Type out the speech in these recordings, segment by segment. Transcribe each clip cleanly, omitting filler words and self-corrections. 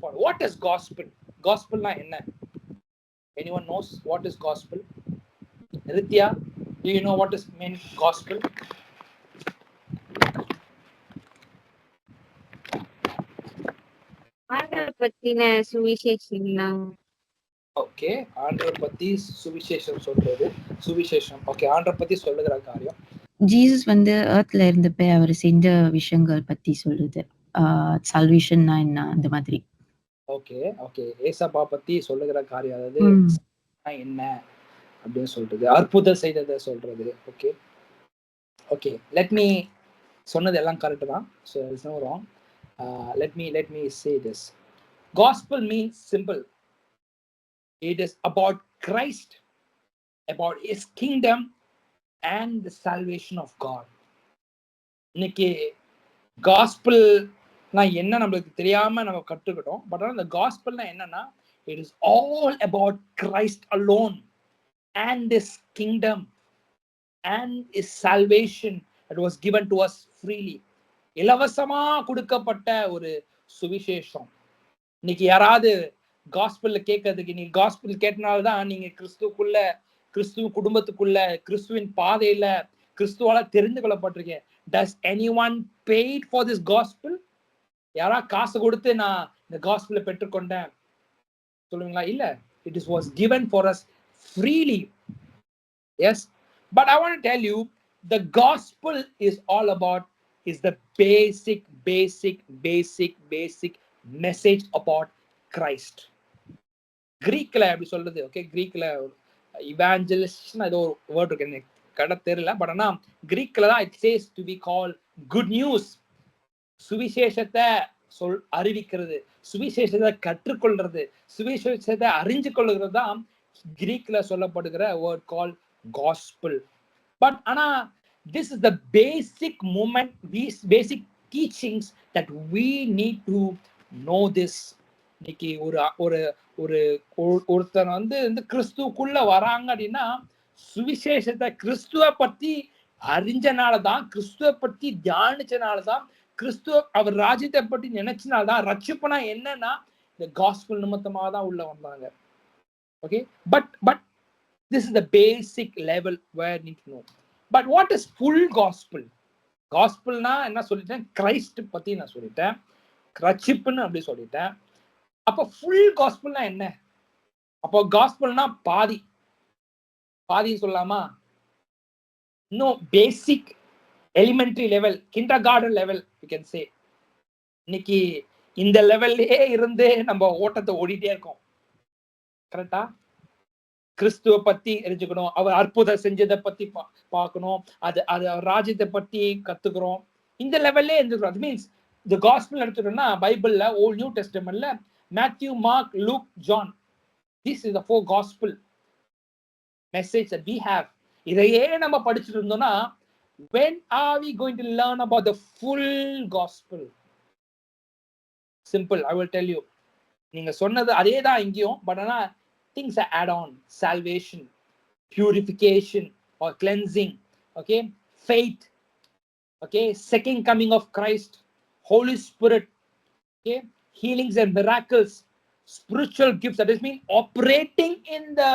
respond. What is gospel? Gospel na enna? Anyone knows what is gospel? Ritya, do you know what is meant gospel? ஆண்டவர் பத்தின சுவிசேஷம். Okay, ஆண்டவர் பத்தி சுவிசேஷம் சொல்றது. சுவிசேஷம் ஓகே, ஆண்டவர் பத்தி சொல்லுகிற காரியம். ஜீசஸ் வந்து எர்த்ல இருந்தப்ப அவர் செஞ்ச விஷயங்கள் பத்தி சொல்லுது. சல்வேஷன்னா என்ன அந்த மாதிரி. ஓகே ஓகே, ஏசப்பா பத்தி சொல்லுகிற காரியம், அதாவது என்ன அப்படின்னு சொல்றது, அற்புதம் செய்ததை சொல்றது. ஓகே ஓகே, லெட் மீ சொன்னது எல்லாம் கரெக்ட் தான். So it's no wrong. let me say this. Gospel means simple. It is about Christ, about his kingdom and the salvation of God. இன்னைக்கு காஸ்பிள்னா என்ன நம்மளுக்கு தெரியாம நம்ம கற்றுக்கிட்டோம். பட் ஆனால் இந்த காஸ்பிள்னா என்னன்னா, it is all about Christ alone and his kingdom and his salvation that was given to us freely. இலவசமா கொடுக்கப்பட்ட ஒரு சுவிசேஷம். இன்னைக்கு யாராவது காஸ்பிள்ல கேட்கறதுக்கு, நீ காஸ்பிள் கேட்டனால்தான் நீங்க கிறிஸ்துவ குடும்பத்துக்குள்ள, கிறிஸ்துவின் பாதையில கிறிஸ்துவால தெரிந்து கொள்ளப்பட்டிருக்கீங்க. Does anyone paid for this gospel? யாரா காசு கொடுத்து நான் இந்த காஸ்பிள பெற்றுக்கொண்டேன் சொல்லுவீங்களா? இல்ல. It was given for us freely. Yes, but I want to tell you, the gospel is all about, is the basic message about Christ. கிரீக்ல அப்படி சொல்றது. ஓகே, கிரீக்ல இவாஞ்சலிஸ்ட்னா ஏதோ ஒரு வேர்ட் இருக்கு, எனக்கு கரெக்டா தெரியல. பட் ஆனா கிரீக்ல தான் it says to be called good news. சுவிசேஷத்தை அறிவிக்கிறது, சுவிசேஷத்தை கற்றுக்கொள்றது, சுவிசேஷத்தை அறிஞ்சு கொள்கிறது தான் கிரீக்ல சொல்லப்படுகிற வேர்ட் கால் gospel. பட் ஆனா this is the basic moment, these basic teachings that we need to know this. இன்னைக்கு ஒருத்தர் வந்து கிறிஸ்துக்குள்ள வராங்க அப்படின்னா, சுவிசேஷத்தை கிறிஸ்துவ பத்தி அறிஞ்சனாலதான், கிறிஸ்துவ பத்தி தியானிச்சனாலதான், கிறிஸ்துவ அவர் ராஜ்யத்தை பத்தி நினைச்சனால்தான், ரட்சிப்புனா என்னன்னா இந்த காஸ்பிள் நிமித்தமாக தான் உள்ள வந்தாங்க. Okay, but this is the basic level where you need to know. But what is full gospel? Gospelனா என்ன சொல்லிட்டேன்? கிரைஸ்ட் பத்தி நான் சொல்லிட்டேன், ரட்சிப்புன்னு அப்படி சொல்லிட்டேன். அப்ப ஃபுல் காஸ்பிள்னா என்ன? அப்போ காஸ்பிள்னா பாதி சொல்லலாமா? இன்னும் basic elementary level, kindergarten level you can say. இன்னைக்கு இந்த லெவல்லே இருந்து நம்ம ஓட்டத்தை ஓடிட்டே இருக்கோம். கரெக்டா? கிறிஸ்துவ பத்தி தெரிஞ்சுக்கணும், அவர் அற்புதம் செஞ்சதை பத்தி பார்க்கணும், அது ராஜ்யத்தை பத்தி கத்துக்கிறோம். இந்த லெவல்லே இருந்துக்கிறோம். அது மீன்ஸ் the gospel எடுத்துட்டோம்னா, பைபிள்ல ஓல்ட் நியூ டெஸ்டமென்ட்ல Matthew, Mark, Luke, John, this is the four gospel message that we have. இதையே நம்ம படிச்சுட்டு இருந்தோம்னா, when are we going to learn about the full gospel? Simple, I will tell you. நீங்க சொன்னது அதே தான் இங்கேயும். பட் ஆனா things are add on: salvation, purification or cleansing, okay, faith, okay, second coming of Christ, Holy Spirit, okay, healings and miracles, spiritual gifts, that is mean operating in the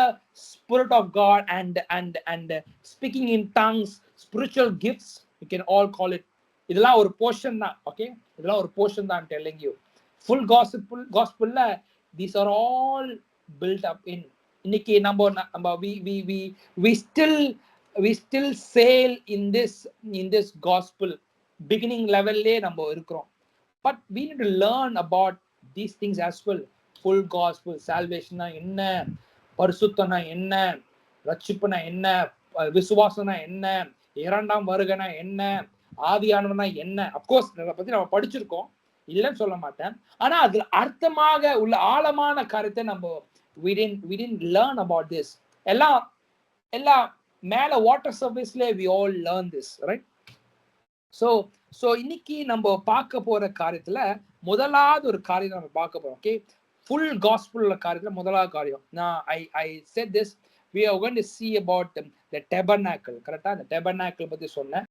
Spirit of God and speaking in tongues, spiritual gifts, you can all call it. இதெல்லாம் ஒரு portion தான். Okay, இதெல்லாம் ஒரு portion தான். I'm telling you, full gospelல these are all built up in. இன்னைக்கு நம்ம we still sail in this gospel beginning levelலே நம்ம இருக்கிறோம். But we need to learn about these things as well. Full gospel, salvation என்ன, பரிசுத்தம்னா என்ன, ரட்சிப்புனா என்ன, விசுவாசம்னா என்ன, இரண்டாம் வருகைனா என்ன, ஆவியானவர்னா என்ன. அப்கோர்ஸ் இதை பத்தி நம்ம படிச்சிருக்கோம், இல்லைன்னு சொல்ல மாட்டேன். ஆனா அதுல அர்த்தமாக உள்ள ஆழமான காரியத்தை நம்ம we didn't learn about this. எல்லாம் மேல water சர்ஃபேஸ்ல we all learn this, right? so இன்னைக்கு நம்ம பார்க்க போற காரியத்துல முதலாவது ஒரு காரியம் நம்ம பார்க்க போறோம். ஓகே, ஃபுல் காஸ்பல் காரியத்துல முதலாவது காரியம், நான் I said this, we are going to see about the tabernacle. கரெக்டா? அந்த tabernacle பத்தி சொன்னேன்.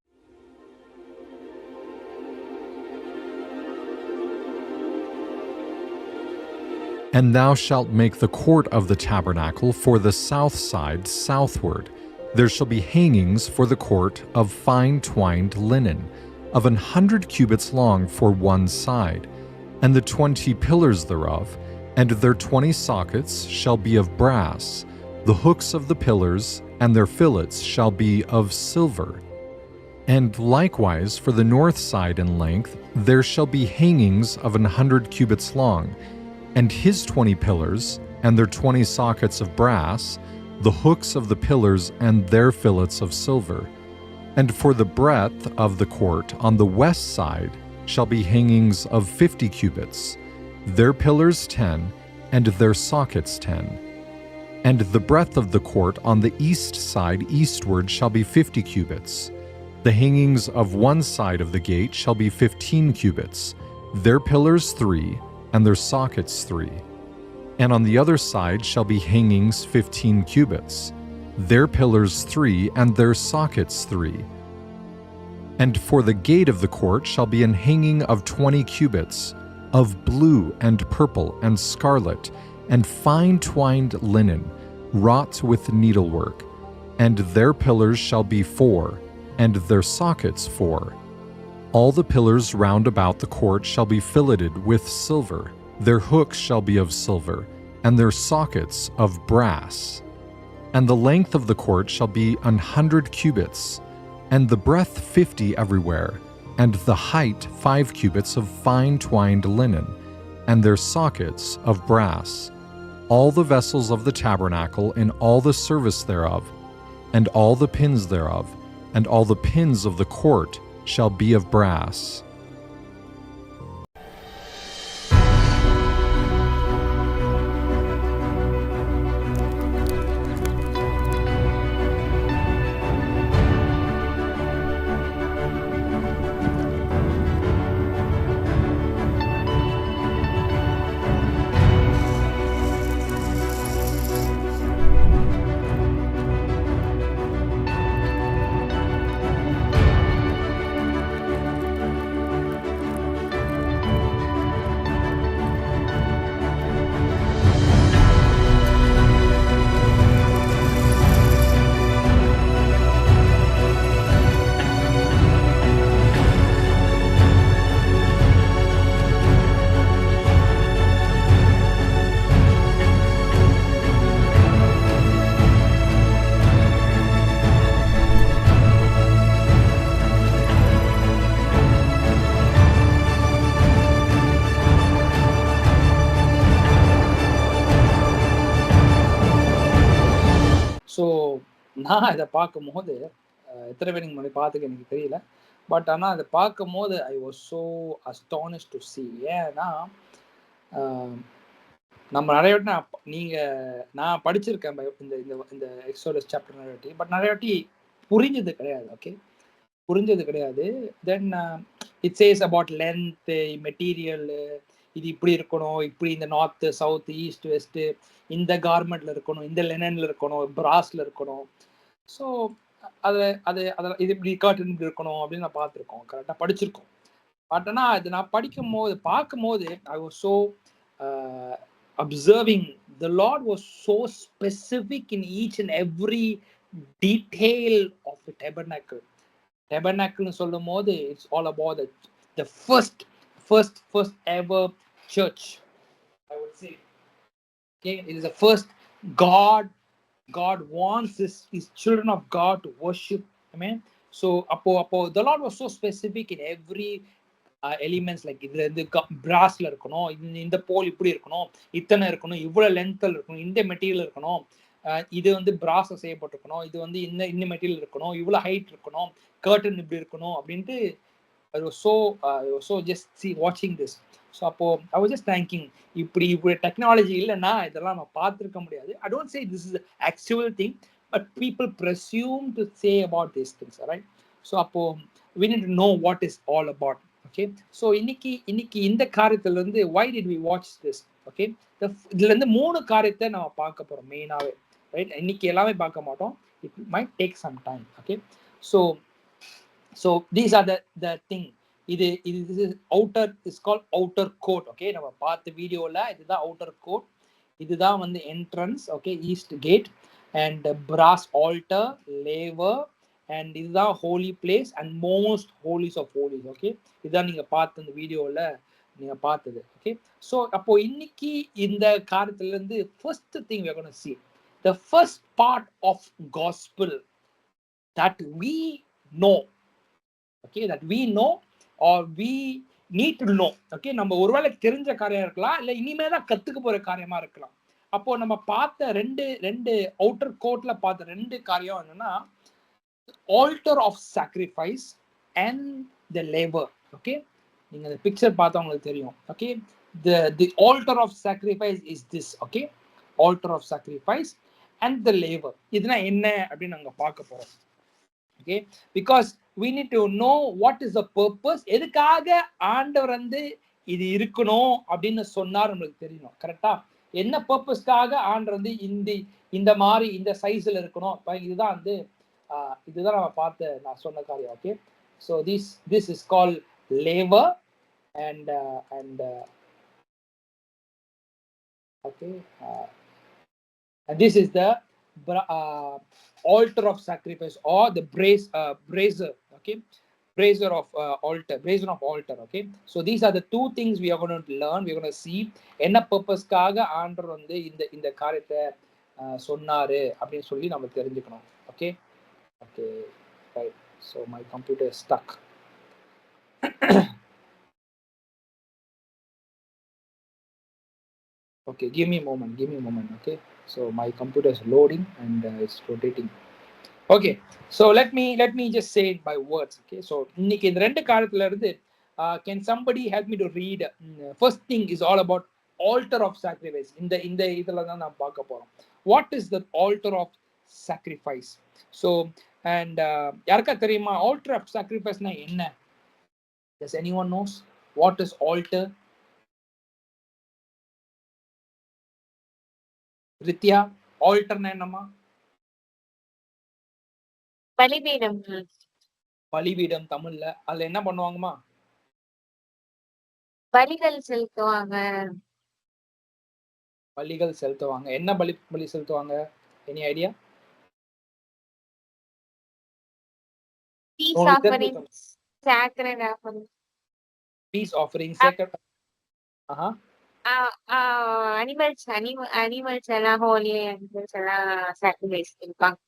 And thou shalt make the court of the tabernacle for the south side southward. There shall be hangings for the court of fine twined linen, of 100 cubits long for one side, and the 20 pillars thereof, and their 20 sockets shall be of brass. The hooks of the pillars and their fillets shall be of silver. And likewise for the north side in length there shall be hangings of 100 cubits long, and his 20 pillars and their 20 sockets of brass, the hooks of the pillars and their fillets of silver. And for the breadth of the court on the west side shall be hangings of 50 cubits, their pillars 10, and their sockets 10. And the breadth of the court on the east side eastward shall be 50 cubits. The hangings of one side of the gate shall be 15 cubits, their pillars 3, and their sockets 3. And on the other side shall be hangings 15 cubits, their pillars 3, and their sockets 3. And for the gate of the court shall be an hanging of 20 cubits, of blue and purple and scarlet, and fine twined linen, wrought with needlework. And their pillars shall be 4, and their sockets 4. All the pillars round about the court shall be filleted with silver. Their hooks shall be of silver, and their sockets of brass. And the length of the court shall be 100 cubits, and the breadth 50 everywhere, and the height 5 cubits of fine twined linen, and their sockets of brass. All the vessels of the tabernacle in all the service thereof, and all the pins thereof, and all the pins of the court shall be of brass. So நான் இதை பார்க்கும்போது எத்தனை பேர் நீங்கள் முன்னாடி பார்த்துக்க எனக்கு தெரியல, பட் ஆனால் அதை பார்க்கும்போது I was so astonished to C. ஏன்னா நம்ம நிறைய வாட்டி நான் படிச்சிருக்கேன் இந்த இந்த இந்த எக்ஸோடஸ் சாப்டர் நிறைய வாட்டி, பட் நிறைய வாட்டி புரிஞ்சது கிடையாது. ஓகே, புரிஞ்சது கிடையாது. Then it chase about length, material, இது இப்படி இருக்கணும், இப்படி இந்த நார்த்து சவுத் ஈஸ்ட் வெஸ்ட்டு இந்த கார்மெண்ட்ல இருக்கணும், இந்த லெனன்ல இருக்கணும், பிராஸ்ல இருக்கணும். ஸோ அதெல்லாம் இது இப்படி காட்டன் இப்படி இருக்கணும் அப்படின்னு நான் பார்த்துருக்கோம், கரெக்டாக படிச்சிருக்கோம். பட் ஆனால் அது நான் பார்க்கும்போது I was so observing the Lord was so specific in each and every detail of the tabernacle. டெபர்னாக்கிள்னு சொல்லும் போது it's all about the first ever church, I would say. Okay, it is the first God wants his children of God to worship. Amen. So appo the Lord was so specific in every elements, like இதுல இருந்து பிராஸ்ல இருக்கணும், இந்த போல் இப்படி இருக்கணும், இத்தனை இருக்கணும், இவ்வளவு லென்த்ல இருக்கணும், இந்த மெட்டீரியல் இருக்கணும், இது வந்து பிராஸ்ல செய்யப்பட்டிருக்கணும், இது வந்து இந்த மெட்டீரியல் இருக்கணும், இவ்வளவு ஹைட் இருக்கணும், கர்டன் இப்படி இருக்கணும் அப்படின்ட்டு I was so just watching this. So I was just thinking, இப்படி டெக்னாலஜி இல்லைன்னா இதெல்லாம் நான் பார்த்துருக்க முடியாது. I don't say this is an actual thing, but people presume to say about these things, right? So we need to know what is all about. Okay, so இன்னைக்கு இந்த காரியத்துல இருந்து why did we watch this? Okay, இதுல இருந்து 3 காரியத்தை நம்ம பார்க்க போறோம் மெயினாவே, ரைட்? இன்னைக்கு எல்லாமே பார்க்க மாட்டோம், it might take some time. Okay, so these are the thing. இது outer is call outer court. Okay, நம்ம பார்த்த வீடியோல இதுதான் அவுட்டர் கோட். இதுதான் வந்து entrance. Okay, east gate and brass altar, laver, and இதுதான் holy place and most holies of holies. Okay, இதுதான் நீங்க பார்த்த இந்த வீடியோல நீங்க பார்த்தது. ஓகே, ஸோ அப்போ இன்னைக்கு இந்த காரியத்துல இருந்து first thing we are going to see the first part of gospel that we know. Okay, that we know or we need to know. Okay, நம்ம ஒருவேளை தெரிஞ்ச காரியம் இருக்கலாம், இல்ல இனிமே தான் கத்துக்க போற காரியமா இருக்கலாம். அப்போ நம்ம பார்த்த ரெண்டு அவுட்டர் கோட்ல பார்த்த ரெண்டு காரியம் என்னன்னா altar of sacrifice and the labor. Okay, நீங்க அந்த பிக்சர் பார்த்தா உங்களுக்கு தெரியும். Okay, the altar of sacrifice is this. Okay, altar of sacrifice and the labor. இதுனா என்ன அப்படின்னு நாங்க பார்க்க போறோம். Okay, because we need to know what is the purpose. எதுக்காக ஆண்டவர் வந்து இது இருக்கணும் அப்படின்னு சொன்னார் நம்மளுக்கு தெரியணும். கரெக்டா? என்ன பர்பஸ்க்காக ஆண்டவர் வந்து இந்த மாதிரி இந்த சைஸ்ல இருக்கணும். இதுதான் வந்து இதுதான் நம்ம பார்த்து நான் சொன்ன காரியம். Okay, so this is call laver and okay, and this is the altar of sacrifice or the brazier. Okay, brazier of altar. Okay, so these are the two things we are going to learn. We are going to see என்ன பர்பஸ்க்காக ஆண்டவர் வந்து இந்த காரியத்தை சொன்னாரு அப்படின்னு சொல்லி நம்ம தெரிஞ்சுக்கணும். Okay, right, so my computer is stuck. Okay, give me a moment. Okay, so my computer is loading and it's rotating. Okay, so let me just say it by words. Okay, so இன்னைக்கு இந்த ரெண்டு காரியத்துல இருந்து can somebody help me to read? First thing is all about altar of sacrifice. இந்த இதுல தான் நான் பார்க்க போறோம். What is the altar of sacrifice? So and யாருக்கா தெரியுமா altar of sacrifice னா என்ன? Does anyone knows what is altar? ரித்யா, ஆல்டர்னா என்னமா? பலிபீடம். பலிபீடம் தமிழ்ல. அதுல என்ன பண்ணுவாங்கம்மா? பலிகள் செலுத்துவாங்க. பலிகள் செலுத்துவாங்க. என்ன பலி செலுத்துவாங்க? Any idea? Peace offering, sacred offering. Peace offering, sacred. Animals எல்லாம் ஹோலி அனிமல்ஸ் எல்லாம் சாக்ரிஃபைஸ் இருப்பாங்க.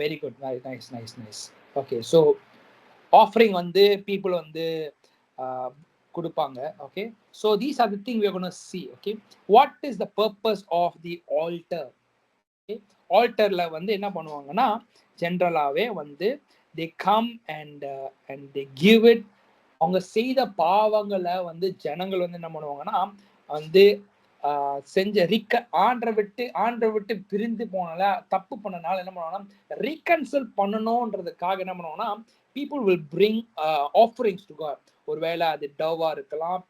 Very good, nice. Okay, so offering வந்து பீப்புள் வந்து கொடுப்பாங்க. Okay, so these are the thing we are going to see. Okay, what is the purpose of the altar? Okay, ஆல்டர்ல வந்து என்ன பண்ணுவாங்கன்னா ஜென்ரலாவே வந்து they come and they give it. அவங்க செய்த பாவங்களை வந்து ஜனங்கள் வந்து என்ன பண்ணுவாங்கன்னா வந்து செஞ்ச ஆண்டரை விட்டு பிரிந்து போனால, தப்பு பண்ணனால என்ன பண்ணுவாங்கன்னா ரீகன்சில் பண்ணணும்ன்றதுக்காக என்ன பண்ணுவாங்கன்னா people will bring offerings to God. ஒருவேளை அது டவ்வா இருக்கலாம்,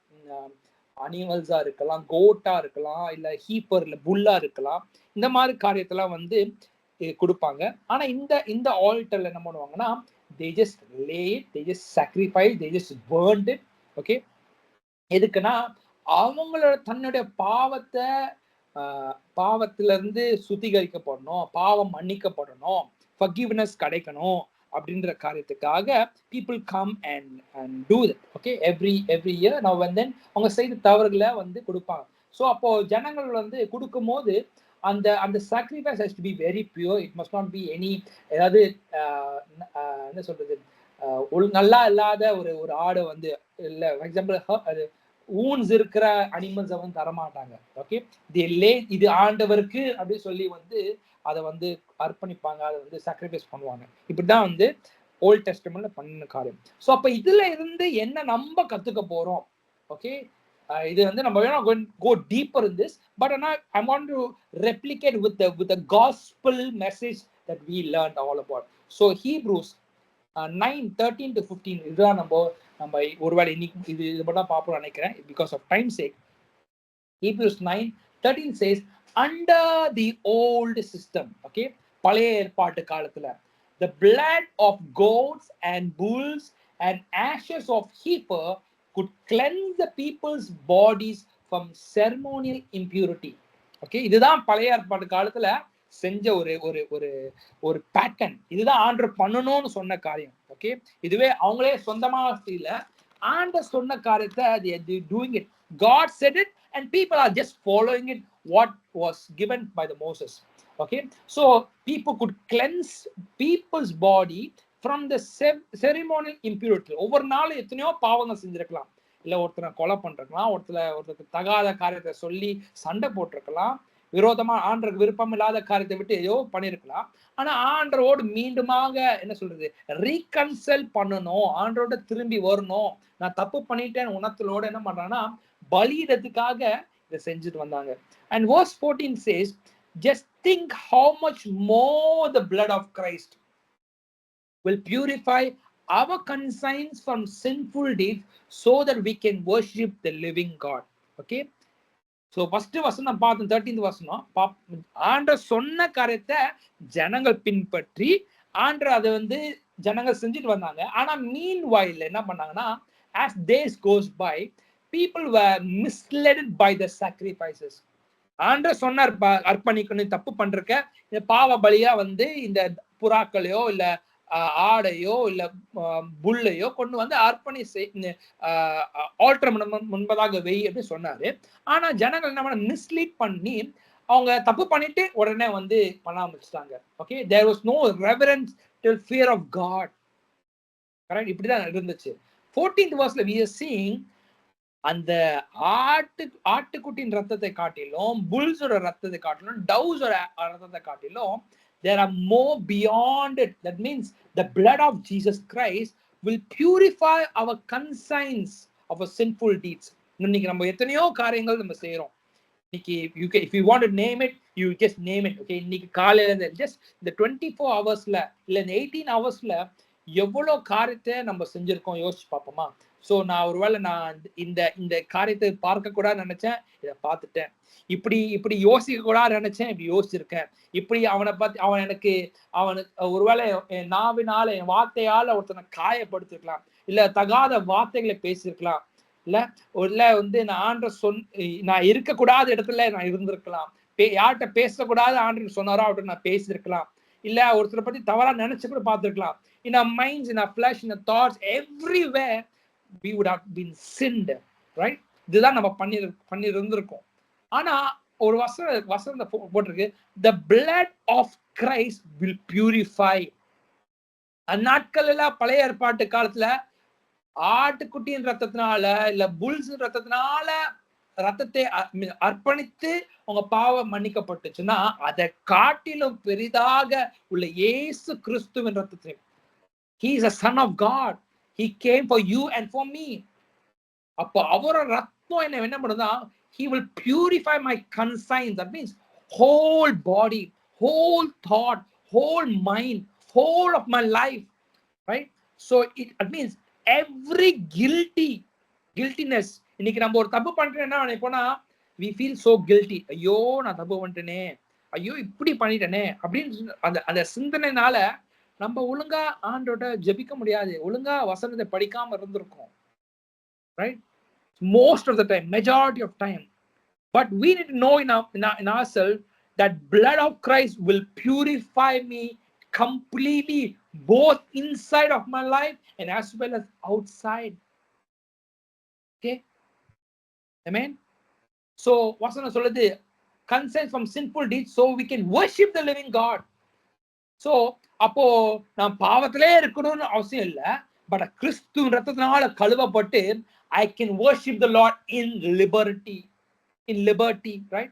அனிமல்ஸா இருக்கலாம், கோட்டா இருக்கலாம், இல்ல ஹீப்பர் இல்ல புல்லா இருக்கலாம். இந்த மாதிரி காரியத்தெல்லாம் வந்து கொடுப்பாங்க. ஆனா இந்த ஆல்டர்ல என்ன பண்ணுவாங்கன்னா they just lay it, they just sacrifice, they just burned it. Okay, எதுக்குன்னா அவங்களோட தன்னுடைய பாவத்துல இருந்து சுத்திகரிக்கப்படணும், பாவம் மன்னிக்கப்படணும், forgiveness கிடைக்கணும் அப்படின்ற காரியத்துக்காக people come and do that. Okay, every year now and then அவங்க செய்த தவறுகளை வந்து கொடுப்பாங்க. ஸோ அப்போ ஜனங்கள் வந்து கொடுக்கும் போது அந்த sacrifice has to be very pure. It must not be any ஏதாவது என்ன சொல்றது நல்லா இல்லாத ஒரு ஆடை வந்து இல்ல எக்ஸாம்பிள் அது ஊன்ஸ் இருக்கிற அனிமல்ஸை வந்து தரமாட்டாங்க. ஓகே, இது ஆண்டவருக்கு அப்படின்னு சொல்லி வந்து அதை வந்து அர்ப்பணிப்பாங்க, அதை வந்து சாக்ரிஃபைஸ் பண்ணுவாங்க. இப்படிதான் வந்து ஓல்ட் டெஸ்டமெண்ட்ல பண்ணின காரியம். ஸோ அப்ப இதுல இருந்து என்ன நம்ம கத்துக்க போறோம்? ஓகே, இது வந்து நம்ம வேணா go deeper in this, but I want to replicate with the gospel message that we learned all about. So Hebrews 9:13-15 இதுதான் நம்ம ஒருவேளை இன்னைக்கு இது மட்டும் பார்ப்போம் நினைக்கிறேன் because of time sake. Hebrews 9:13 says under the old system. Okay, பழைய ஏற்பாட்டு காலத்துல the blood of goats and bulls and ashes of heifer could cleanse the people's bodies from ceremonial impurity. Okay, இதுதான் பழைய ஏற்பாடு காலத்துல செஞ்ச ஒரு ஒரு ஒரு ஒரு பேட்டர்ன். இதுதான் ஆண்டவர் பண்ணணும்னு சொன்ன காரியம். ஓகே, இதுவே அவங்களே சொந்தமா இல்ல, ஆண்டவர் சொன்ன காரியத்தை they doing it. God said it and people are just following it what was given by the Moses. Okay, so people could cleanse people's body from the ceremonial impurity. ஒவ்வொரு நாளும் எத்தனையோ பாவங்கள் செஞ்சிருக்கலாம், இல்ல ஒருத்தனை கொலை பண்றக்கலாம், ஒருத்தருக்கு தகாத காரியத்தை சொல்லி சண்டை போட்டிருக்கலாம், விரோதமா ஆண்டருக்கு விருப்பம் இல்லாத காரியத்தை விட்டு ஏதோ பண்ணிருக்கலாம். ஆனா ஆண்டரோடு மீண்டுமாக என்ன சொல்றது, ரீகன்சல் பண்ணணும், ஆண்டரோட திரும்பி வரணும். நான் தப்பு பண்ணிட்டேன் உணர்த்தலோட என்ன பண்றாங்கன்னா பலியிடத்துக்காக இதை செஞ்சுட்டு வந்தாங்க. And verse 14 says, just think how much more the blood of Christ will purify our conscience from sinful deeds so that we can worship the living God. Okay, so first வசனம் பார்த்தோம், 13th வசனம். ஆண்டவர் சொன்ன காரியத்தை ஜனங்கள் பின்பற்றி ஆண்டவர் அதை ஜனங்கள் செஞ்சுட்டு வந்தாங்க. ஆனா மீன் வாயில் என்ன பண்ணாங்கன்னா, as days goes by, people were misled by the sacrifices. ஆண்டவர் சொன்னார் அர்ப்பணிக்கணும், தப்பு பண்றக்க இந்த பாவ பலியா இந்த புறாக்களையோ இல்ல ஆடையோ இல்ல புல்லையோ கொண்டு அர்ப்பணி ஆல்டர் முன்பதாக வெய் அப்படின்னு சொன்னாரு. ஆனா ஜனங்கள் என்ன பண்ண, மிஸ்லீட் பண்ணி அவங்க தப்பு பண்ணிட்டு உடனே பண்ண ஆரம்பிச்சிட்டாங்க. Okay, there was no reverence till fear of God. Correct, இப்படிதான் இருந்துச்சு. 14th verseல we are seeing அந்த ஆட்டுக்குட்டின் ரத்தத்தை காட்டிலும், புல்ஸோட ரத்தத்தை காட்டிலும், டவ்ஸோட ரத்தத்தை காட்டிலும் there are more beyond it. That means the blood of Jesus Christ will purify our conscience of our sinful deeds. இன்னைக்கு நம்ம எத்தனையோ காரியங்கள் நம்ம செய்யறோம். இன்னைக்கு if you want to name it, you just name it. Okay, இன்னைக்கு காலையில just இந்த 24 ஹவர்ஸ்ல இல்ல இந்த 18 ஹவர்ஸ்ல எவ்வளவு காரியத்தை நம்ம செஞ்சிருக்கோம் யோசிச்சு பார்ப்போமா? சோ நான் ஒருவேளை நான் இந்த காரியத்தை பார்க்க கூடாது நினைச்சேன், இதை பார்த்துட்டேன். இப்படி யோசிக்க கூடாது நினைச்சேன், இப்படி யோசிச்சிருக்கேன். இப்படி அவனுக்கு ஒருவேளை என் நாவினால என் வார்த்தையால ஒருத்தனை காயப்படுத்திருக்கலாம், இல்ல தகாத வார்த்தைகளை பேசியிருக்கலாம், இல்ல நான் இருக்கக்கூடாத இடத்துல நான் இருந்திருக்கலாம், யார்கிட்ட பேசக்கூடாது ஆண்டு சொன்னாரோ அவர்கிட்ட நான் பேசியிருக்கலாம், இல்ல ஒருத்தரை பத்தி தவறா நினைச்சு கூட பார்த்திருக்கலாம். In our minds, in our flesh, in our thoughts, everywhere we would have been sinned, right? இதுதான் நம்ம பண்ணி இருந்திருக்கோம். ஆனா ஒரு வசனம் போட்டிருக்கு, the blood of Christ will purify. அந்நாட்கள்ல பழைய ஏற்பாட்டு காலத்துல ஆட்டுக்குட்டியின் ரத்தத்தினால இல்ல புல்ஸ் ரத்தத்தினால ரத்தத்தை அர்ப்பணித்து உங்க பாவம் மன்னிக்கப்பட்டுச்சுன்னா, அதை காட்டிலும் பெரிதாக உள்ள இயேசு கிறிஸ்துவின் ரத்தத்தை, he is a son of God, he came for you and for me. அப்போ அவரோட ரத்தம் என்ன பண்ணுதா, he will purify my conscience. That means whole body, whole thought, whole mind, whole of my life, right? So it means every guiltiness. இன்னைக்கு நம்ம ஒரு தப்பு பண்றேன்னா நினைப்போனா, we feel so guilty. ஐயோ நான் தப்பு பண்ணிட்டேனே, ஐயோ இப்படி பண்ணிட்டேனே அப்படின்னு அந்த சிந்தனைனால நம்ம ஒழுங்கா ஆண்டோட ஜெபிக்க முடியாது, ஒழுங்கா வசனத்தை படிக்காம இருந்திருக்கோம், right? Most of the time, majority of time. But we need to know in ourselves that blood of Christ will purify me completely, both inside of my life and as well as outside. Okay, amen. So vasana sollude, conscience from sinful deeds so we can worship the living God. So அப்போ நான் பாவத்திலே இருக்கணும்னு அவசியம் இல்ல, but கிறிஸ்துவின் ரத்தத்தினால கழுவப்பட்டு I can worship the Lord in liberty, right?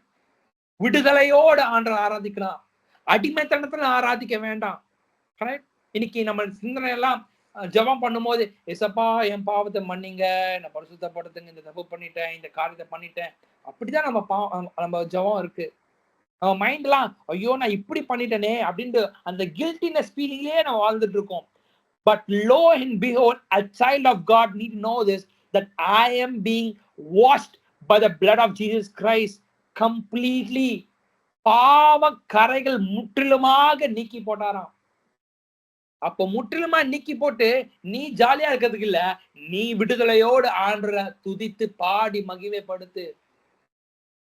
விடுதலையோட ஆண்டவரை ஆராதிக்கலாம், அடிமைத்தனத்துல ஆராதிக்க வேண்டாம், கரெக்ட்? இன்னைக்கு நம்ம சிந்தனை எல்லாம் ஜெபம் பண்ணும்போது, ஏசப்பா என் பாவத்தை மன்னிங்க, நான் பரிசுத்தப்படுத்துங்க, இந்த தப்பு பண்ணிட்டேன், இந்த காரியத்தை பண்ணிட்டேன், அப்படிதான் நம்ம ஜெபம் இருக்கு. நம்ம மைண்ட்லாம் ஐயோ நான் இப்படி பண்ணிட்டேனே அப்படின்ட்டு அந்த கில்ட்டினஸ் ஃபீலிங்லயே நம்ம வாழ்ந்துட்டு இருக்கோம். But lo and behold, a child of God need to know this, that I am being washed by the blood of Jesus Christ completely. பாவ கரைகள் முற்றிலுமாக நீக்கி போட்டாராம். அப்போ முற்றிலுமா நீக்கி போட்டு நீ ஜாலியா இருக்கிறதுக்கு இல்ல, நீ விடுதலையோடு ஆண்டவரை துதித்து பாடி மகிமைப்படுத்து.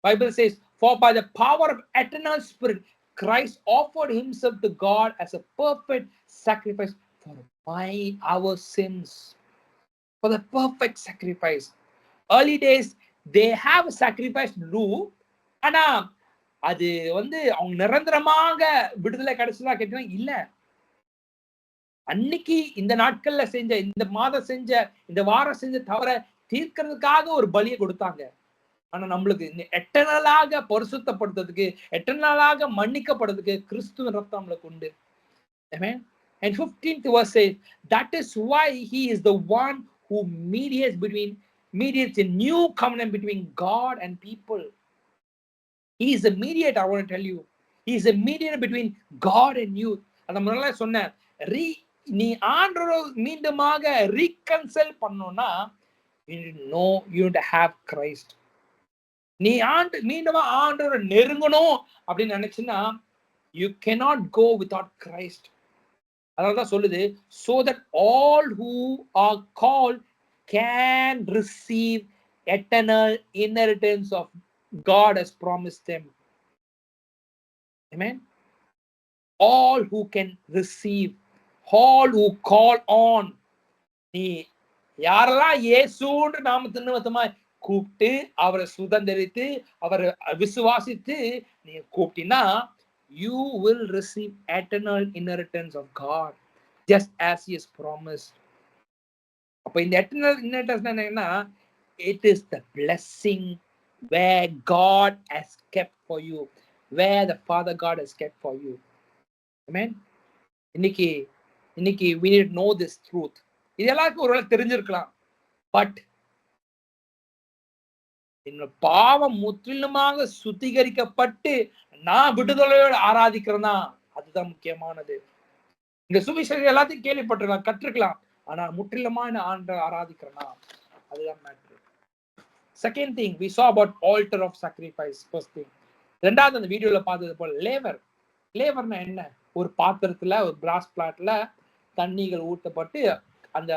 Bible says, for by the power of eternal spirit, Christ offered himself to God as a perfect sacrifice for our sins. For the perfect sacrifice. Early days, they have a sacrifice to do. ஆனா அது அவங்க நிரந்தரமாக விடுதலை கிடைச்சதா கேட்டீங்கன்னா இல்ல. அன்னைக்கு இந்த நாட்கள்ல செஞ்ச, இந்த மாதம் செஞ்ச, இந்த வாரம் செஞ்ச தவிர தீர்க்கிறதுக்காக ஒரு பலியை கொடுத்தாங்க. ஆனா நம்மளுக்கு எட்டர்னலாக பரிசுத்தப்படுத்துறதுக்கு, எட்டர்னலாக மன்னிக்கப்படுறதுக்கு கிறிஸ்துவின் ரத்தம் நம்மளுக்கு உண்டு. Amen. And 15th verse says, that is why he is the one who mediates a new covenant between God and people. He is a mediator, I want to tell you. He is a mediator between God and you. அத முன்னால சொன்னேன், நீ ஆண்டவரை மீண்டுமாக reconcile பண்ணனும்னா you need to have Christ. நீ மீண்டும் ஆண்டவரை நெருங்கணும் அப்படின்னு நினைச்சுன்னா you cannot go without Christ. அதனாலதான் சொல்லுது, so that all who are called can receive eternal inheritance of God has promised them. Amen. All who can receive, all who call on. நீ யாரெல்லாம் இயேசுன்ற நாமத்தின் நிமித்தமா கூப்பிட்டு அவரை சுதந்திரித்து அவரை விசுவாசித்து நீ கூப்பிட்டீன்னா you will receive eternal inheritance of God just as he has promised. அப்ப இந்த eternal inheritance என்னன்னா, it is the blessing where God has kept for you, where the Father God has kept for you. Amen. இன்னைக்கு we need to know this truth. இது எல்லாருக்கும் ஒருவேளை தெரிஞ்சிருக்கலாம், but இந்த பாவம் முற்றிலுமாக சுத்திகரிக்கப்பட்டு நான் விடுதலையோடு ஆராதிக்கிறேன்னா அதுதான் முக்கியமானது. இந்த சுவிசேஷம் எல்லாத்தையும் கேள்விப்பட்டிருக்கலாம், கற்றுக்கலாம், ஆனா முற்றிலுமான ஆண்டவரை ஆராதிக்கிறேன்னா அதுதான் matter. Second thing we saw about altar of sacrifice. first thing. ரெண்டாவது அந்த வீடியோல பார்த்தது போல லேவர்னா என்ன, ஒரு பாத்திரத்துல ஒரு பிராஸ் பிளாட்ல தண்ணிகள் ஊட்டப்பட்டு அந்த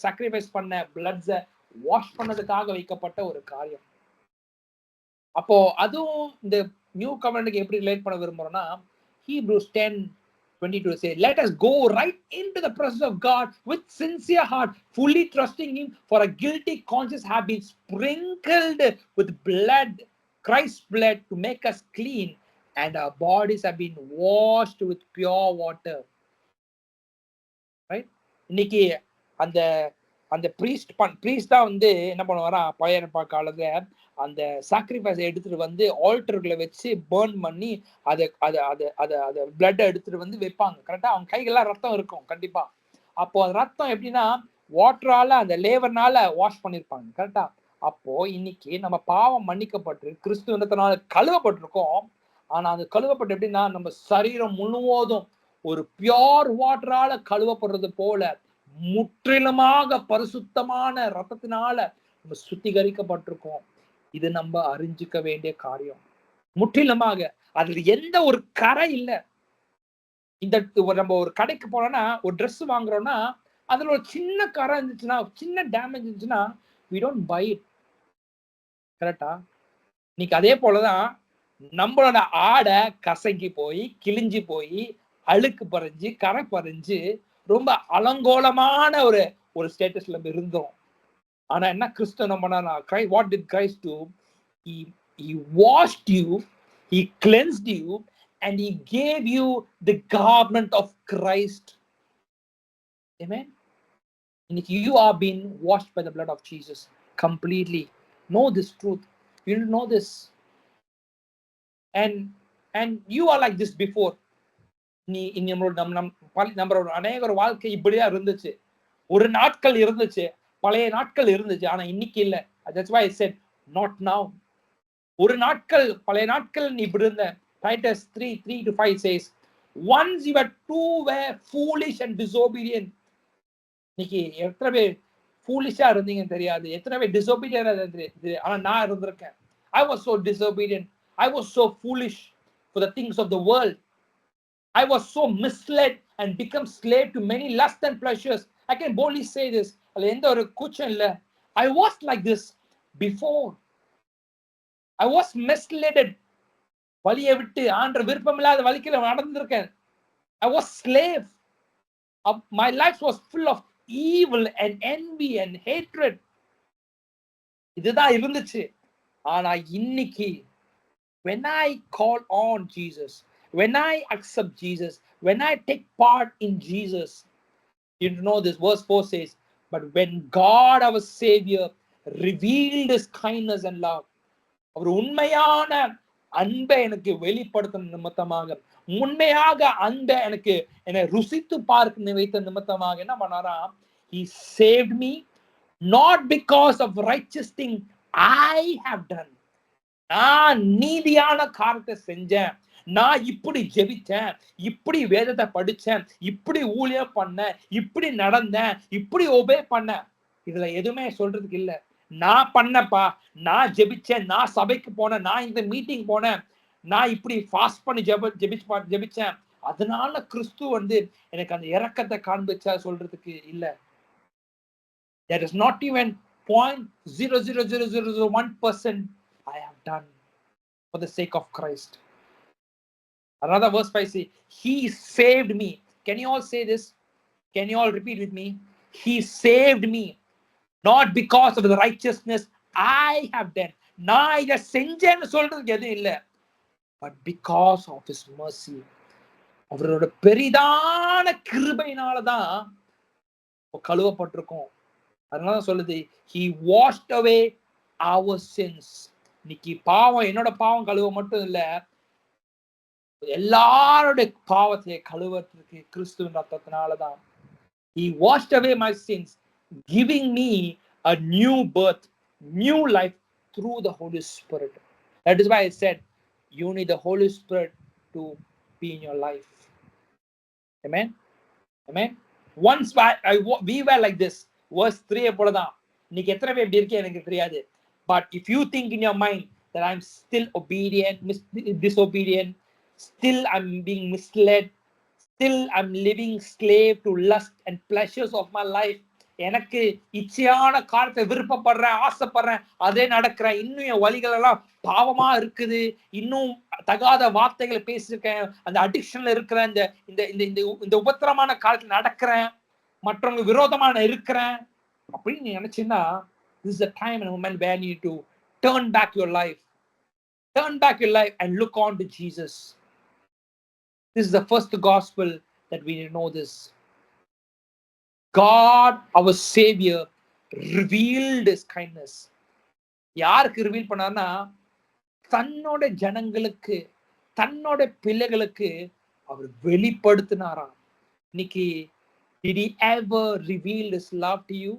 சாக்ரிஃபைஸ் பண்ண பிளட்ஸை வாஷ் பண்ணதுக்காக வைக்கப்பட்ட ஒரு காரியம். அப்போ அதுவும் இந்த நியூ கவர்னன்ட்க்கு எப்படி ரிலேட் பண்ண விரும்புறோம்னா, Hebrews 10:22 say, let us go right into the presence of God with sincere heart, fully trusting him, for a guilty conscience have been sprinkled with blood, Christ's blood, to make us clean, and our bodies have been washed with pure water. Right? இன்னைக்கு அந்த priest தான் என்ன பண்ணுவாரா, பழைய காலத்துல அந்த sacrifice எடுத்துட்டு ஆல்டர்களை வச்சு பேர்ன் பண்ணி அதை பிளட் எடுத்துட்டு வைப்பாங்க. கரெக்டா? அவங்க கைகள்லாம் ரத்தம் இருக்கும் கண்டிப்பா. அப்போ அந்த ரத்தம் எப்படின்னா வாட்டரால அந்த லேவர்னால வாஷ் பண்ணிருப்பாங்க. கரெக்டா? அப்போ இன்னைக்கு நம்ம பாவம் மன்னிக்கப்பட்டு கிறிஸ்துவத்தினால கழுவப்பட்டிருக்கோம். ஆனா அது கழுவப்பட்டு எப்படின்னா நம்ம சரீரம் முழுவதும் ஒரு பியோர் வாட்டரால கழுவப்படுறது போல முற்றிலுமாக பரிசுத்தமான ரத்தத்தினால நம்ம சுத்திகரிக்கப்பட்டிருக்கோம். இது நம்ம அறிஞ்சிக்க வேண்டிய காரியம். முற்றிலுமாக அதுல எந்த ஒரு கரை இல்லை. இந்த நம்ம ஒரு கடைக்கு போனோம்னா ஒரு ட்ரெஸ் வாங்குறோம்னா அதுல ஒரு சின்ன கரை இருந்துச்சுன்னா, சின்ன டேமேஜ் இருந்துச்சுன்னா we don't buy it. கரெக்டா? இன்னைக்கு அதே போலதான் நம்மளோட ஆடை கசங்கி போய் கிழிஞ்சு போய் அழுக்கு பறிஞ்சு கரை பறிஞ்சு ரொம்ப அலங்கோலமான ஒரு ஸ்டேட்டஸ்ல இருந்தோம். ஆனா என்ன கிறிஸ்து என்ன பண்ணா, what did Christ do? He washed you, he cleansed you, and he gave you the garment of Christ. Amen. And if you are being washed by the blood of Jesus completely, know this truth. You know this, and you are like this before. நம்மளோட அநேக வாழ்க்கை இப்படியா இருந்துச்சு. ஒரு நாட்கள் இருந்துச்சு, பழைய நாட்கள் இருந்துச்சு, ஆனா இன்னைக்கு இல்ல. That's why I said not now. ஒரு நாட்கள் பழைய நாட்கள் நீ இப்படி இருந்த. Titus 3:3-5 says, once you were foolish and disobedient. இன்னைக்கு எத்தனை பேர் ஃபூலிஷா இருந்தீங்க தெரியாது, எத்தனை பேர் டிசோபீடியன்ட் இருந்தது. ஆனா நான் இருந்திருக்கேன். I was so disobedient, I was so foolish for the things of the world. I was so misled and become slave to many lusts and pleasures. I can boldly say this. அதுல எந்த ஒரு கூச்சம் இல்ல. I was like this before. I was misled. வழியை விட்டு ஆண்ட விருப்பம் இல்லாத வழிக்குள்ள நடந்திருக்கேன். I was slave. My life was full of evil and envy and hatred. இதுதான் இருந்துச்சு. ஆனா இன்னைக்கு when I call on Jesus, when I accept Jesus, when I take part in Jesus, you know this verse 4 says, but when God our Savior revealed his kindness and love, அவர் உண்மையான அன்பை எனக்கு வெளிப்படுத்தும் நிமித்தமாக, உண்மையாக அன்பை எனக்கு என்னை ருசித்து பார்க்க வைத்த நிமித்தமாக என்ன பண்ணாரா? He saved me not because of righteous thing I have done. நான் நீதியான காரியத்தை செஞ்சேன், நான் இப்படி ஜெபிச்சேன், இப்படி வேதத்தை படிச்சேன், இப்படி ஊழியம் பண்ணேன், இப்படி நடந்தேன், இப்படி ஒபே பண்ணேன், இதுல எதுவுமே சொல்றதுக்கு இல்ல. நான் பண்ணப்பா, நான் ஜெபிச்சேன், நான் சபைக்கு போனேன், நான் இந்த மீட்டிங் போனேன், நான் இப்படி ஃபாஸ்ட் பண்ணி ஜெபிச்சேன், அதனால கிறிஸ்து வந்து எனக்கு அந்த இரக்கத்தை காண்பிச்சா சொல்றதுக்கு இல்ல. There is not even 0.00001% I have done for the sake of Christ. Another verse 5 says, he saved me. Can you all say this? Can you all repeat with me? He saved me not because of the righteousness I have done. நான் இதை செஞ்சேன்னு சொல்றதுக்கு எதுவும் இல்லை. But because of his mercy. அவரோட பெரிதான கிருபையினாலதான் கழுவப்பட்டிருக்கோம். அதனால சொல்லுது, he washed away our sins. இன்னைக்கு பாவம், என்னோட பாவம் கழுவ மட்டும் இல்ல, எல்லாருடைய பாவத்தை கழுவறதுக்கு கிறிஸ்துவின் ரத்தத்தினாலதான். He washed away my sins, giving me a new birth, new life through the Holy Spirit. That is why I said you need the Holy Spirit to be in your life. Amen. Amen. Once we were like this. Verse 3 போலதான். இன்னைக்கு எத்தனை பேர் இப்படி இருக்கே எனக்கு தெரியாது. But if you think in your mind that I'm still disobedient, still I'm being misled, still I'm living slave to lust and pleasures of my life, எனக்கு இச்சையான காரியத்தை விருப்பப்படுறேன், ஆசைப்படுறேன், அதே நடக்கிறேன், இன்னும் என் வழிகள் எல்லாம் பாவமா இருக்குது, இன்னும் தகாத வார்த்தைகளை பேசியிருக்கேன், அந்த அடிக்ஷன்ல இருக்கிறேன், இந்த உபத்திரமான காலத்துல நடக்கிறேன், மற்றவங்க விரோதமான இருக்கிறேன் அப்படின்னு நினைச்சீங்கன்னா, this is the time and moment where you need to turn back your life and look on to Jesus. This is the first gospel that we need to know this. God our Savior revealed his kindness. யாருக்கு reveal பண்ணார்னா, தன்னோட ஜனங்களுக்கு, தன்னோட பிள்ளைகளுக்கு அவர் வெளிப்படுத்தினாராம். இன்னைக்கு did he ever reveal his love to you?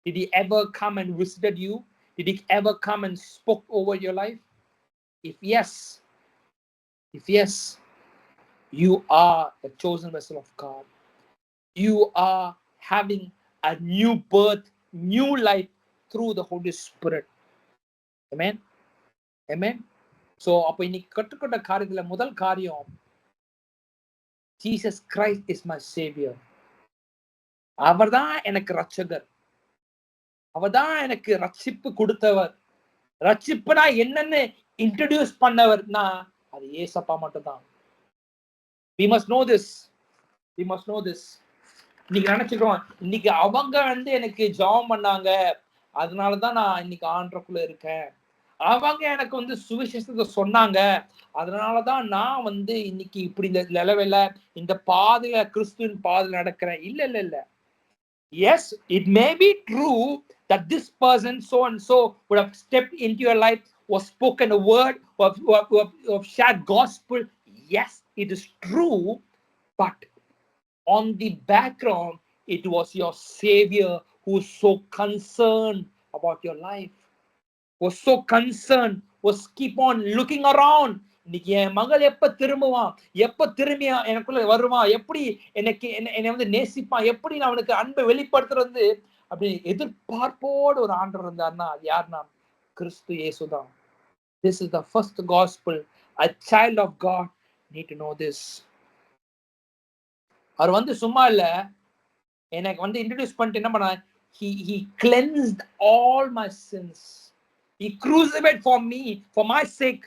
Did he ever come and visited you? Did he ever come and spoke over your life? If yes, you are a chosen vessel of God. You are having a new birth, new life through the Holy Spirit. Amen. Amen. So அப்ப இன்னைக்கு கற்றுக்கொண்ட காரியத்துல முதல் காரியம், Jesus Christ is my Savior. அவர்தான் எனக்கு ரட்சகர், அவர்தான் எனக்கு ரட்சிப்பு கொடுத்தவர். ரட்சிப்புனா என்னன்னு இன்ட்ரோடியூஸ் பண்ணவர்னா அது ஏசப்பா மட்டும்தான். We must know this. இன்னைக்கு நினைச்சுக்கிறோம், இன்னைக்கு அவங்க வந்து எனக்கு ஜெபம் பண்ணாங்க, அதனாலதான் நான் இன்னைக்கு ஆண்டருக்குள்ள இருக்கேன், அவங்க எனக்கு வந்து சுவிசேஷத்தை சொன்னாங்க, அதனாலதான் நான் வந்து இன்னைக்கு இப்படி இந்த நிலவில இந்த பாதையில கிறிஸ்துவின் பாதையில நடக்கிறேன். இல்ல. Yes, it may be true that this person so and so would have stepped into your life, was spoken a word, of shared gospel. Yes, it is true, but on the background, it was your Savior who was so concerned about your life, was so concerned, was keep on looking around. இன்னைக்கு என் மகள் எப்ப திரும்புவான், எப்ப திரும்பி எனக்குள்ள வருவான், எப்படி என்னை வந்து நேசிப்பான், எப்படி நான் அவனுக்கு அன்பை வெளிப்படுத்துறது அப்படி எதிர்பார்ப்போடு ஒரு ஆண்டவர் இருந்தார்னா அது யாருன்னா கிறிஸ்து இயேசுதான். This is the first gospel. A child of God need to know this. அவர் வந்து சும்மா இல்ல, எனக்கு வந்து இன்ட்ரடியூஸ் பண்ணிட்டு என்ன பண்ண, he cleansed all my sins. He crucified for me, for my sake.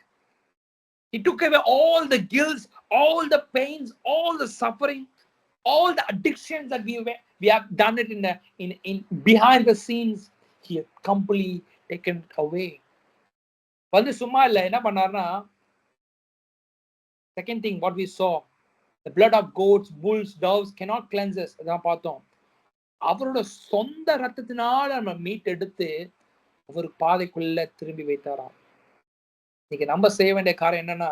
He took away all the guilt, all the pains, all the suffering, all the addictions that we have done it in behind the scenes. He had completely taken it away. வந்து சும்மா இல்ல, என்ன பண்ணாருன்னா, second thing what we saw, the blood of goats, bulls, doves cannot cleanse us. அதான் பார்த்தோம். அவரோட சொந்த ரத்தத்தினால நம்ம மீட்டெடுத்து ஒரு பாதைக்குள்ள திரும்பி வைத்தாராம். இன்னைக்கு நம்ம செய்ய வேண்டிய காரியம் என்னன்னா,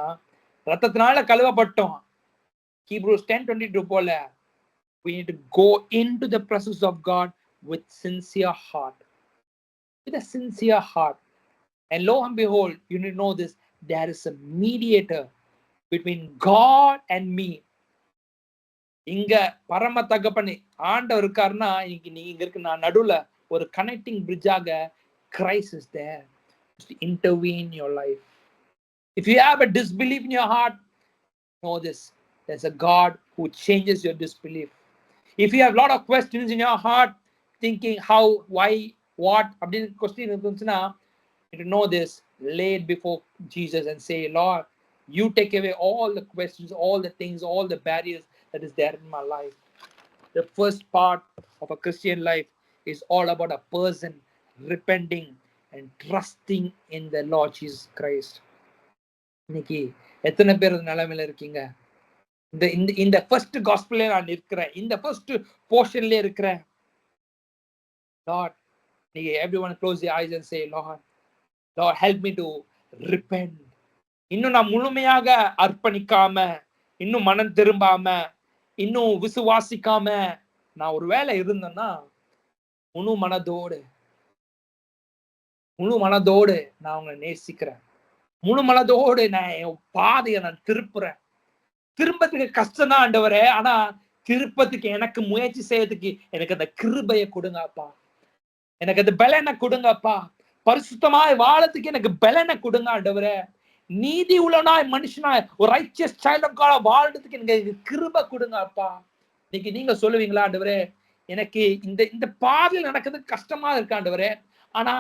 ரத்தத்தினால கழுவப்பட்டோம். Hebrews 10:22 போல, we need to go into the presence of God with sincere heart. With a sincere heart. And lo and behold, you need to know this, there is a mediator between God and me. இங்க பரம தகப்பன் ஆண்டவர் இருக்காருன்னா, இன்னைக்கு நீங்க இருக்கு, நான் நடுவுல ஒரு connecting பிரிட்ஜாக Christ is there to intervene in your life. If you have a disbelief in your heart, know this, there's a God who changes your disbelief. If you have a lot of questions in your heart, thinking how, why, what, அப்படின்னு question இருந்துச்சுன்னா, you know this, lay it before Jesus and say, Lord, you take away all the questions, all the things, all the barriers that is there in my life. The first part of a Christian life is all about a person repenting and trusting in the Lord Jesus Christ. இன்னைக்கு எத்தனை பேர் நிலைமையில இருக்கீங்க? இந்த first காஸ்பல்ல நான் இருக்கிறேன், இந்த first போர்ஷன்ல இருக்கிறேன். Lord, நீங்க everyone close your eyes and say, Lord, help me to repent. இன்னும் நான் முழுமையாக அர்ப்பணிக்காம, இன்னும் மனம் திரும்பாம, இன்னும் விசுவாசிக்காம நான் ஒரு வேலை இருந்தேன்னா, முழு மனதோடு நான் உங்களை நேசிக்கிறேன். முழு மனதோடு நான் என் பாதையை நான் திருப்புறேன். திரும்பத்துக்கு கஷ்டம் தான் ஆண்டவரே, ஆனா திருப்பத்துக்கு எனக்கு முயற்சி செய்யறதுக்கு எனக்கு அந்த கிருபையை கொடுங்கப்பா. எனக்கு அந்த பலனை கொடுங்கப்பா. பரிசுத்தமாய் வாழறதுக்கு எனக்கு பலனை கொடுங்க ஆண்டவரே. நீதி உள்ளனாய் மனுஷனாய் ஒரு ரைச்சியஸ் சைல்ட் ஆஃப் காட் வாழ்றதுக்கு எனக்கு கிருபை கொடுங்கப்பா. இன்னைக்கு நீங்க சொல்லுவீங்களா, ஆண்டவரே எனக்கு இந்த பாதையில் நடக்கிறதுக்கு கஷ்டமா இருக்கு ஆண்டவரே, ஆனா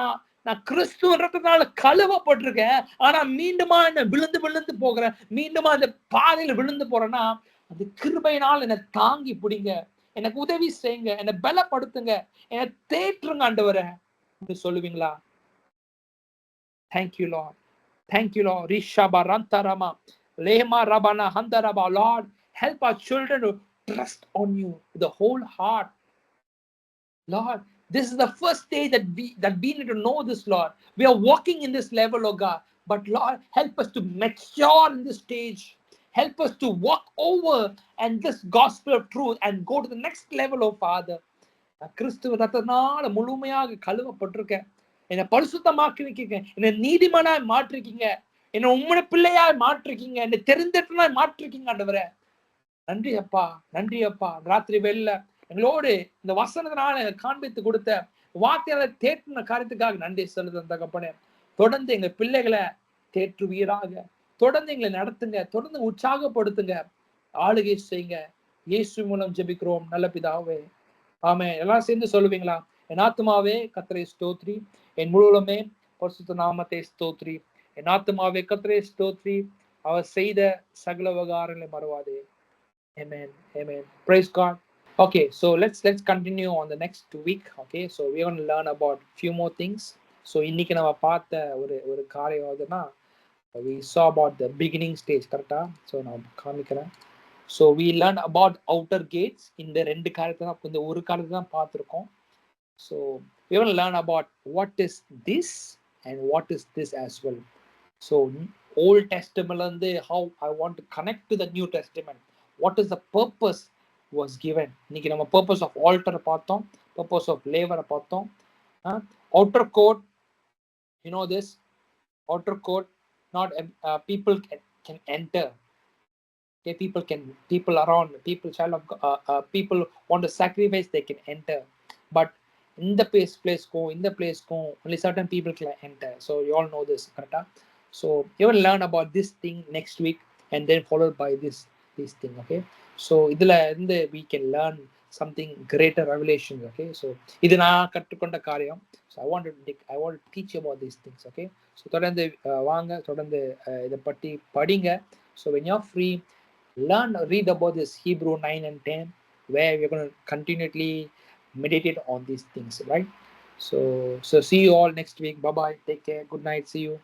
நான் கிறிஸ்துவன்றதுனால கழுவப்பட்டிருக்கேன், ஆனா மீண்டுமா என்ன விழுந்து போகிறேன், மீண்டுமா அந்த பாதையில விழுந்து போறேன்னா, அந்த கிருபையினால் என்னை தாங்கி பிடிங்க, எனக்கு உதவி செய்யுங்க, என்னை பலப்படுத்துங்க, என்னை தேற்றுங்க ஆண்டவரே சொல்லுவீங்களா? Thank you Lord, thank you Lord. ரிஷபா ரந்தரமா லேமா ரபனா ஹந்தரபா. Lord, help our children to trust on you with the whole heart. Lord, this is the first stage that we need to know this, Lord. We are walking in this level, oh God. But Lord, help us to mature in this stage. Help us to walk over and this gospel of truth and go to the next level, oh Father. கிறிஸ்துவ ரத்தத்தினால முழுமையாக கழுவப்பட்டிருக்கேன். என்னை பரிசுத்தமாக்கிருக்கீங்க, என்னை நீதிமானாய் மாற்றிருக்கீங்க, என்னை உம்முடைய பிள்ளையாய் மாற்றிருக்கீங்க, என்னை தெரிந்தெடுத்தனாய் மாற்றிருக்கீங்க ஆண்டவரே. நன்றி அப்பா, நன்றி அப்பா. ராத்திரி வெள்ள எங்களோடு இந்த வசனத்தினால எனக்கு காண்பித்து கொடுத்த வார்த்தையால தேற்றின காரியத்துக்காக நன்றி சொல்லுதன் தகப்பனே. தொடர்ந்து எங்க பிள்ளைகளை தேற்றுவீராக, தொடர்ந்து எங்களை நடத்துங்க, தொடர்ந்து உற்சாகப்படுத்துங்க, ஆளுகை செய்யுங்க. இயேசு மூலம் ஜெபிக்கிறோம் நல்ல பிதாவே, ஆமென். எல்லாம் சேர்ந்து சொல்லுவீங்களா? என் ஆத்துமாவே கர்த்தரை ஸ்தோத்ரி, என் முழுவதுமே பரிசுத்த நாமத்தை ஸ்தோத்ரி. என் ஆத்துமாவே கர்த்தரை ஸ்தோத்ரி, அவர் செய்த சகல உபகாரங்களை மறவாதே. Amen, amen. Praise God. Okay, so let's continue on the next week. Okay, so we're going to learn about few more things. So இன்னைக்கு நம்ம பார்த்த ஒரு காரியம் எதுனா, we saw about the beginning stage, கரெக்டா? So நான் காமிக்கிறேன். So we learned about outer gates. இந்த ரெண்டு காரியத்தை தான், இந்த ஒரு காரியத்தை தான் பார்த்துருக்கோம். So we're going to learn about what is this and what is this as well. So Old Testament வந்து how I want to connect to the New Testament. What is the purpose was given. இன்னைக்கு நம்ம purpose of altar பார்த்தோம், purpose of laver பார்த்தோம். Outer court, you know this, outer court, not people can enter. Okay, people around, people child of people want to sacrifice, they can enter. But in the place go, only certain people can enter. So you all know this, correct? So you will learn about this thing next week, and then followed by this this thing. Okay, so இதுல இருந்து we can learn something greater revelation. Okay, so இது நான் கற்றுக்கொண்ட காரியம். So I want to teach you about these things. Okay, so தொடர்ந்து வாங்க, தொடர்ந்து இதை பற்றி படிங்க. So when you're free, read about this Hebrew 9 and 10, where we're going to continually meditate on these things, right? So see you all next week. Bye bye, take care, good night, see you.